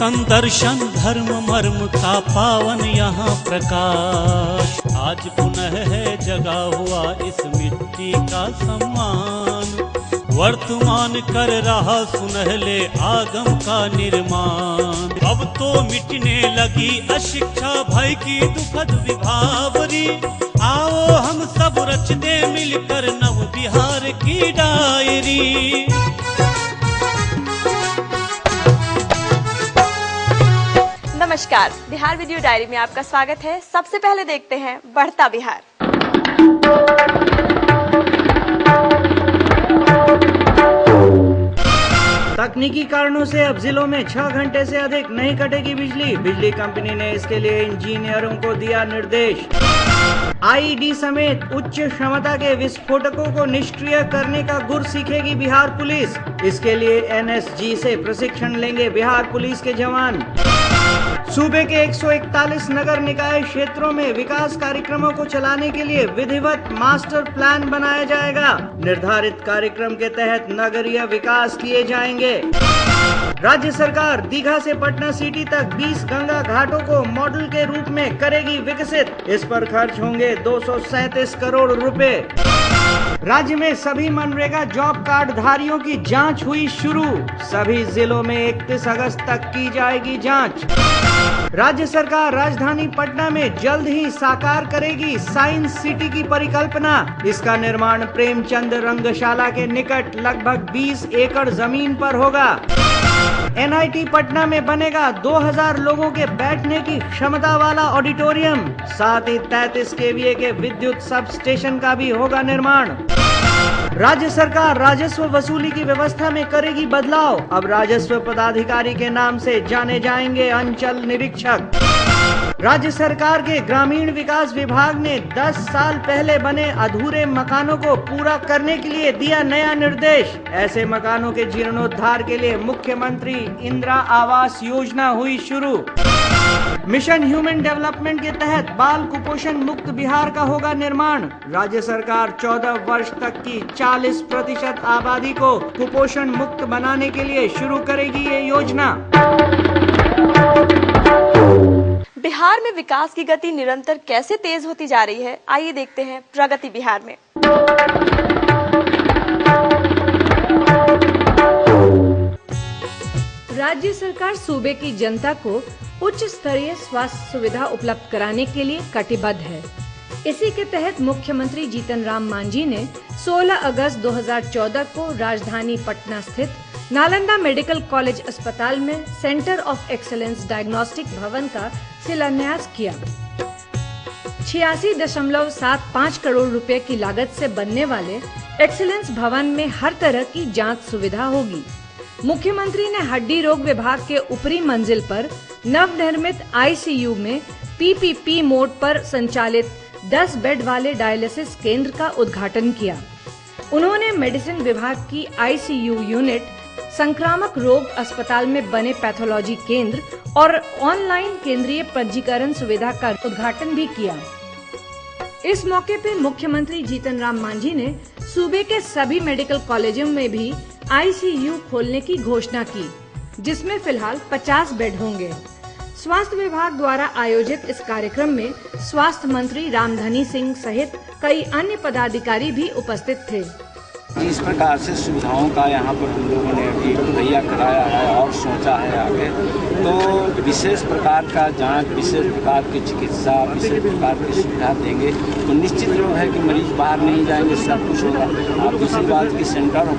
तन दर्शन धर्म मर्म का पावन यहाँ प्रकाश। आज पुनः है जगा हुआ इस मिट्टी का सम्मान, वर्तमान कर रहा सुनहले आगम का निर्माण। अब तो मिटने लगी अशिक्षा भय की दुखद विभावरी, आओ हम सब रच दे मिलकर नव बिहार की डायरी। नमस्कार, बिहार वीडियो डायरी में आपका स्वागत है। सबसे पहले देखते हैं बढ़ता बिहार। तकनीकी कारणों से अब जिलों में 6 घंटे से अधिक नहीं कटेगी बिजली। बिजली कंपनी ने इसके लिए इंजीनियरों को दिया निर्देश। आईईडी समेत उच्च क्षमता के विस्फोटकों को निष्क्रिय करने का गुर सीखेगी बिहार पुलिस। इसके लिए एनएसजी से प्रशिक्षण लेंगे बिहार पुलिस के जवान। सूबे के 141 नगर निकाय क्षेत्रों में विकास कार्यक्रमों को चलाने के लिए विधिवत मास्टर प्लान बनाया जाएगा। निर्धारित कार्यक्रम के तहत नगरीय विकास किए जाएंगे। राज्य सरकार दीघा से पटना सिटी तक 20 गंगा घाटों को मॉडल के रूप में करेगी विकसित। इस पर खर्च होंगे 237 करोड़ रुपए। राज्य में सभी मनरेगा जॉब कार्ड धारियों की जांच हुई शुरू। सभी जिलों में 31 अगस्त तक की जाएगी जांच। राज्य सरकार राजधानी पटना में जल्द ही साकार करेगी साइंस सिटी की परिकल्पना। इसका निर्माण प्रेमचंद रंगशाला के निकट लगभग 20 एकड़ जमीन पर होगा। एनआईटी पटना में बनेगा 2000 लोगों के बैठने की क्षमता वाला ऑडिटोरियम। साथ ही 33 केवीए के विद्युत सब स्टेशन का भी होगा निर्माण। राज्य सरकार राजस्व वसूली की व्यवस्था में करेगी बदलाव। अब राजस्व पदाधिकारी के नाम से जाने जाएंगे अंचल निरीक्षक। राज्य सरकार के ग्रामीण विकास विभाग ने 10 साल पहले बने अधूरे मकानों को पूरा करने के लिए दिया नया निर्देश। ऐसे मकानों के जीर्णोद्धार के लिए मुख्यमंत्री इंदिरा आवास योजना हुई शुरू। मिशन ह्यूमन डेवलपमेंट के तहत बाल कुपोषण मुक्त बिहार का होगा निर्माण। राज्य सरकार 14 वर्ष तक की 40% आबादी को कुपोषण मुक्त बनाने के लिए शुरू करेगी ये योजना। बिहार में विकास की गति निरंतर कैसे तेज होती जा रही है, आइए देखते हैं प्रगति बिहार में। राज्य सरकार सूबे की जनता को उच्च स्तरीय स्वास्थ्य सुविधा उपलब्ध कराने के लिए कटिबद्ध है। इसी के तहत मुख्यमंत्री जीतन राम मांझी ने 16 अगस्त 2014 को राजधानी पटना स्थित नालंदा मेडिकल कॉलेज अस्पताल में सेंटर ऑफ एक्सीलेंस डायग्नोस्टिक भवन का शिलान्यास किया। 86.75 करोड़ रुपए की लागत से बनने वाले एक्सीलेंस भवन में हर तरह की जांच सुविधा होगी। मुख्यमंत्री ने हड्डी रोग विभाग के ऊपरी मंजिल पर नवनिर्मित आईसीयू में पीपीपी मोड पर संचालित 10 बेड वाले डायलिसिस केंद्र का उद्घाटन किया। उन्होंने मेडिसिन विभाग की आईसीयू यूनिट, संक्रामक रोग अस्पताल में बने पैथोलॉजी केंद्र और ऑनलाइन केंद्रीय पंजीकरण सुविधा का उद्घाटन भी किया। इस मौके पे मुख्यमंत्री जीतन राम मांझी ने सूबे के सभी मेडिकल कॉलेजों में भी आईसीयू खोलने की घोषणा की, जिसमें फिलहाल 50 बेड होंगे। स्वास्थ्य विभाग द्वारा आयोजित इस कार्यक्रम में स्वास्थ्य मंत्री रामधनी सिंह सहित कई अन्य पदाधिकारी भी उपस्थित थे। इस प्रकार से सुविधाओं का यहाँ पर हम लोगों ने अभी मुहैया कराया है और सोचा है आगे तो विशेष प्रकार का जांच, विशेष प्रकार की चिकित्सा, विशेष प्रकार की सुविधा देंगे तो निश्चित रूप है कि मरीज बाहर नहीं जाएंगे, सब कुछ होगा। अब दूसरी बात की सेंटर ऑफ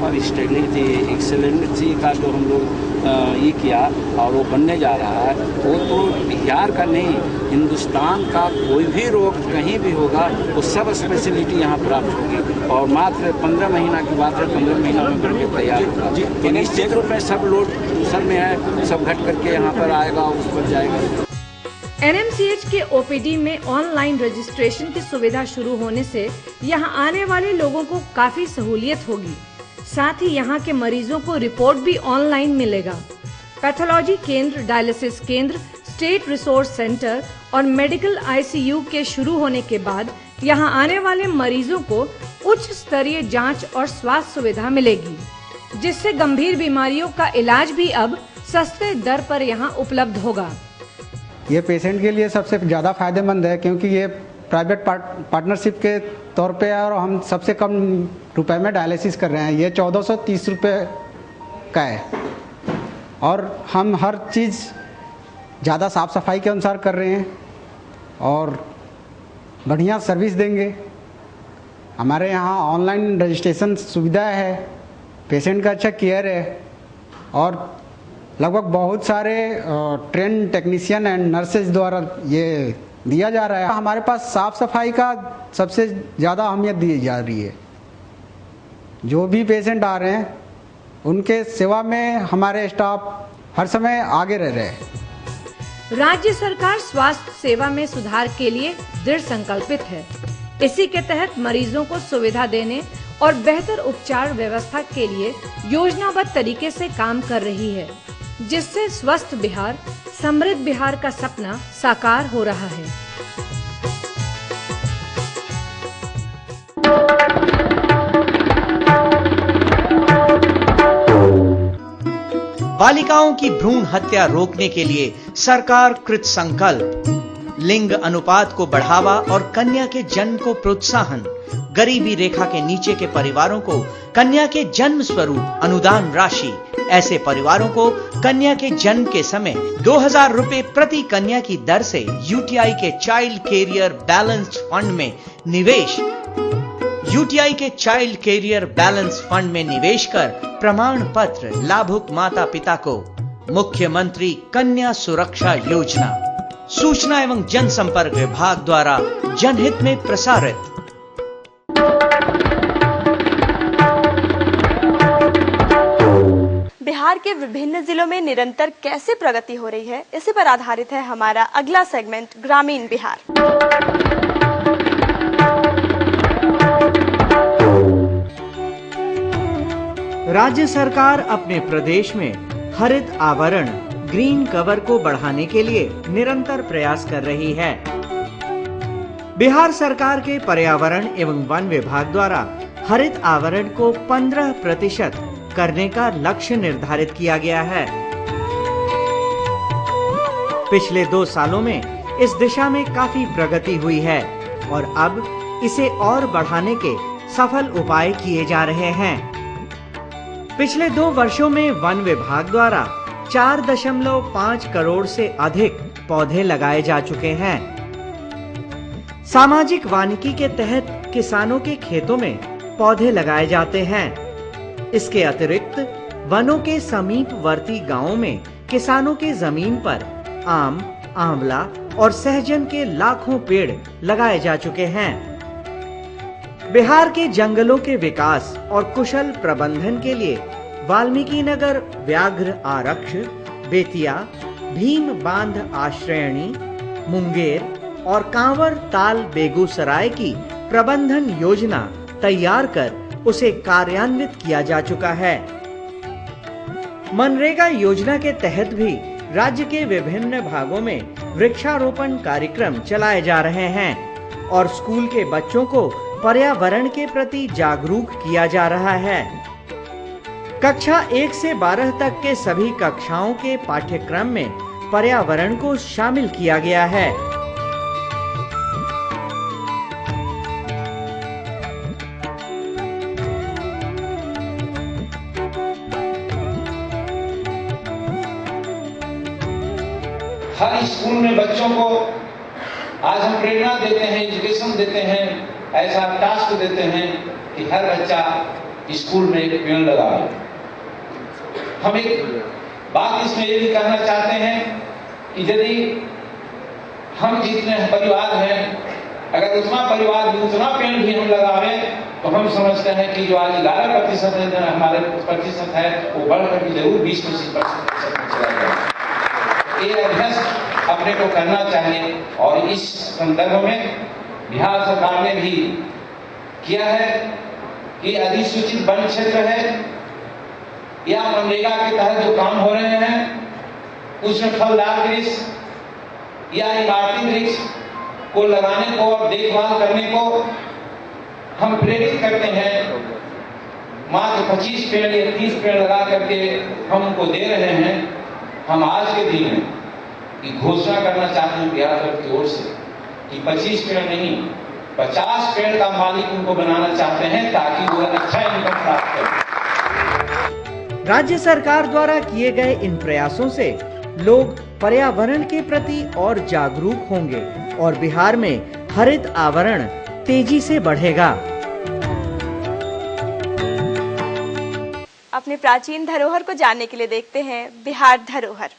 एक्सीलेंसी का जो हम लोग ये किया और वो बनने जा रहा है, वो तो बिहार का नहीं, हिंदुस्तान का कोई भी रोग कहीं भी होगा वो सब स्पेशलिटी यहाँ प्राप्त होगी और मात्र 15 महीना की बात है, 15 महीना में बनके तैयार होगा। तो निश्चित रूप में सब लोड दूसर में है, सब घट करके यहाँ पर आएगा, उस पर जाएगा। एनएमसीएच के ओपीडी में ऑनलाइन रजिस्ट्रेशन की सुविधा शुरू होने से यहाँ आने वाले लोगों को काफी सहूलियत होगी। साथ ही यहाँ के मरीजों को रिपोर्ट भी ऑनलाइन मिलेगा। पैथोलॉजी केंद्र, डायलिसिस केंद्र, स्टेट रिसोर्स सेंटर और मेडिकल आईसीयू के शुरू होने के बाद यहाँ आने वाले मरीजों को उच्च स्तरीय जांच और स्वास्थ्य सुविधा मिलेगी, जिससे गंभीर बीमारियों का इलाज भी अब सस्ते दर पर यहाँ उपलब्ध होगा। ये पेशेंट के लिए सबसे ज़्यादा फायदेमंद है, क्योंकि ये प्राइवेट पार्टनरशिप के तौर पे है और हम सबसे कम रुपए में डायलिसिस कर रहे हैं। ये 1430 रुपये का है और हम हर चीज़ ज़्यादा साफ़ सफाई के अनुसार कर रहे हैं और बढ़िया सर्विस देंगे। हमारे यहाँ ऑनलाइन रजिस्ट्रेशन सुविधा है, पेशेंट का अच्छा केयर है और लगभग बहुत सारे ट्रेन टेक्नीशियन एंड नर्सेज द्वारा ये दिया जा रहा है। हमारे पास साफ़ सफाई का सबसे ज़्यादा अहमियत दी जा रही है। जो भी पेशेंट आ रहे हैं उनके सेवा में हमारे स्टाफ हर समय आगे रह रहे हैं। राज्य सरकार स्वास्थ्य सेवा में सुधार के लिए दृढ़ संकल्पित है। इसी के तहत मरीजों को सुविधा देने और बेहतर उपचार व्यवस्था के लिए योजनाबद्ध तरीके से काम कर रही है, जिससे स्वस्थ बिहार, समृद्ध बिहार का सपना साकार हो रहा है। बालिकाओं की भ्रूण हत्या रोकने के लिए सरकार कृत संकल्प। लिंग अनुपात को बढ़ावा और कन्या के जन्म को प्रोत्साहन। गरीबी रेखा के नीचे के परिवारों को कन्या के जन्म स्वरूप अनुदान राशि। ऐसे परिवारों को कन्या के जन्म के समय 2000 रुपए प्रति कन्या की दर से यूटीआई के चाइल्ड कैरियर बैलेंस फंड में निवेश। यूटीआई के चाइल्ड कैरियर बैलेंस फंड में निवेश कर प्रमाण पत्र लाभुक माता पिता को। मुख्यमंत्री कन्या सुरक्षा योजना। सूचना एवं जनसंपर्क विभाग द्वारा जनहित में प्रसारित। बिहार के विभिन्न जिलों में निरंतर कैसे प्रगति हो रही है, इसी पर आधारित है हमारा अगला सेगमेंट ग्रामीण बिहार। राज्य सरकार अपने प्रदेश में हरित आवरण ग्रीन कवर को बढ़ाने के लिए निरंतर प्रयास कर रही है। बिहार सरकार के पर्यावरण एवं वन विभाग द्वारा हरित आवरण को 15% करने का लक्ष्य निर्धारित किया गया है। पिछले 2 सालों में इस दिशा में काफी प्रगति हुई है और अब इसे और बढ़ाने के सफल उपाय किए जा रहे हैं। पिछले 2 वर्षों में वन विभाग द्वारा 4.5 करोड़ से अधिक पौधे लगाए जा चुके हैं। सामाजिक वानिकी के तहत किसानों के खेतों में पौधे लगाए जाते हैं। इसके अतिरिक्त वनों के समीपवर्ती गांवों में किसानों के जमीन पर आम, आंवला और सहजन के लाखों पेड़ लगाए जा चुके हैं। बिहार के जंगलों के विकास और कुशल प्रबंधन के लिए वाल्मीकि नगर व्याघ्र आरक्ष, बेतिया, भीम बांध आश्रयणी, मुंगेर और कांवर ताल बेगूसराय की प्रबंधन योजना तैयार कर उसे कार्यान्वित किया जा चुका है। मनरेगा योजना के तहत भी राज्य के विभिन्न भागों में वृक्षारोपण कार्यक्रम चलाए जा रहे हैं और स्कूल के बच्चों को पर्यावरण के प्रति जागरूक किया जा रहा है। कक्षा 1 से 12 तक के सभी कक्षाओं के पाठ्यक्रम में पर्यावरण को शामिल किया गया है। हर स्कूल में बच्चों को आज हम प्रेरणा देते हैं, एजुकेशन देते हैं, ऐसा टास्क देते हैं कि हर बच्चा स्कूल में एक पेड़ लगाए। हम एक बात इसमें ये भी कहना चाहते हैं कि यदि हम जितने परिवार हैं, अगर उतना परिवार भी उतना पेड़ भी हम लगावें तो हम समझते हैं कि जो आज 11% है, हमारे प्रतिशत है, वो बढ़कर भी जरूर 20-25% चला जाए। ये अभ्यास अपने को करना चाहिए और इस संदर्भ में बिहार सरकार ने भी किया है कि अधिसूचित वन क्षेत्र है या मनरेगा के तहत जो काम हो रहे हैं उसमें फलदार वृक्ष या इमारती वृक्ष को लगाने को और देखभाल करने को हम प्रेरित करते हैं। मात्र 25 पेड़ या 30 पेड़ लगा करके हम उनको दे रहे हैं। हम आज के दिन में ये घोषणा करना चाहते हैं बिहार सरकार की ओर से कि 25 पेड़ नहीं 50 पेड़ का मालिक उनको बनाना चाहते हैं ताकि वो अच्छा इनकम प्राप्त करें। राज्य सरकार द्वारा किए गए इन प्रयासों से लोग पर्यावरण के प्रति और जागरूक होंगे और बिहार में हरित आवरण तेजी से बढ़ेगा। अपने प्राचीन धरोहर को जानने के लिए देखते हैं बिहार धरोहर।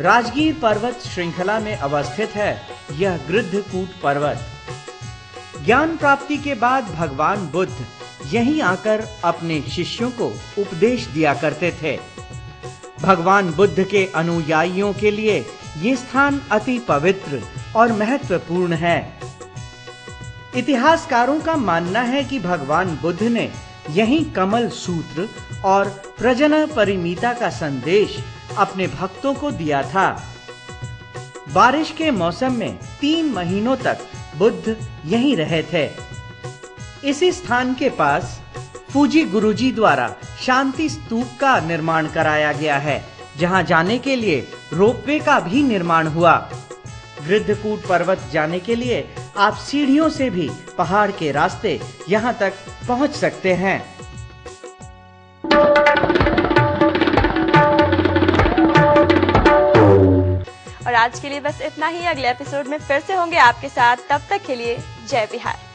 राजगीर पर्वत श्रृंखला में अवस्थित है यह गृद्धकूट पर्वत। ज्ञान प्राप्ति के बाद भगवान बुद्ध यहीं आकर अपने शिष्यों को उपदेश दिया करते थे। भगवान बुद्ध के अनुयायियों के लिए ये स्थान अति पवित्र और महत्वपूर्ण है। इतिहासकारों का मानना है कि भगवान बुद्ध ने यहीं कमल सूत्र और प्रजनन परिमिता का संदेश अपने भक्तों को दिया था। बारिश के मौसम में 3 महीनों तक बुद्ध यहीं रहे थे। इसी स्थान के पास फूजी गुरुजी द्वारा शांति स्तूप का निर्माण कराया गया है, जहां जाने के लिए रोपवे का भी निर्माण हुआ। गृद्धकूट पर्वत जाने के लिए आप सीढ़ियों से भी पहाड़ के रास्ते यहां तक पहुंच सकते हैं। और आज के लिए बस इतना ही। अगले एपिसोड में फिर से होंगे आपके साथ। तब तक के लिए जय बिहार।